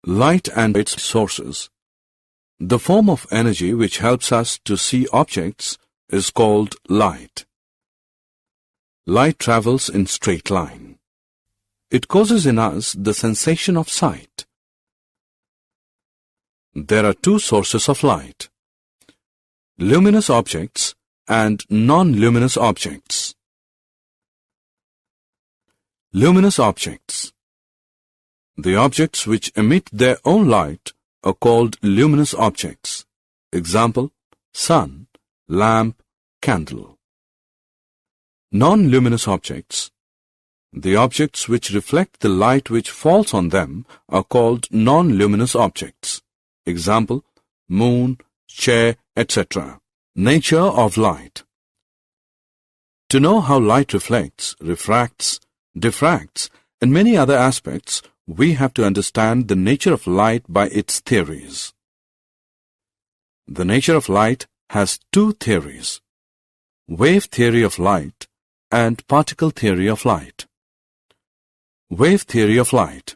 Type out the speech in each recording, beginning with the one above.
Light and its sources. The form of energy which helps us to see objects is called light. Light travels in straight line. It causes in us the sensation of sight. There are two sources of light: luminous objects and non-luminous objects. Luminous objects. The objects which emit their own light are called luminous objects. Example: sun, lamp, candle. Non-luminous objects. The objects which reflect the light which falls on them are called non-luminous objects. Example: moon, chair, etc. Nature of light. To know how light reflects, refracts, diffracts, and many other aspects, we have to understand the nature of light by its theories. The nature of light has two theories: wave theory of light and particle theory of light. Wave theory of light.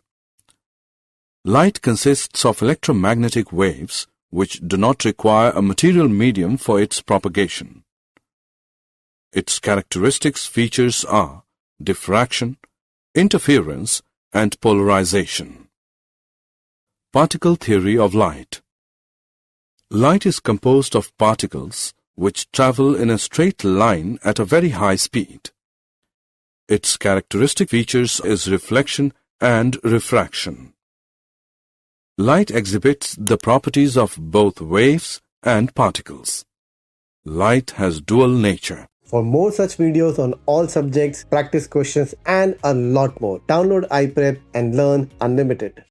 Light consists of electromagnetic waves which do not require a material medium for its propagation. Its characteristics features are diffraction, interference, and polarization. Particle theory of light. Light is composed of particles which travel in a straight line at a very high speed. Its characteristic features is reflection and refraction. Light exhibits the properties of both waves and particles. Light has dual nature. For more such videos on all subjects, practice questions, and a lot more, download iPrep and learn unlimited.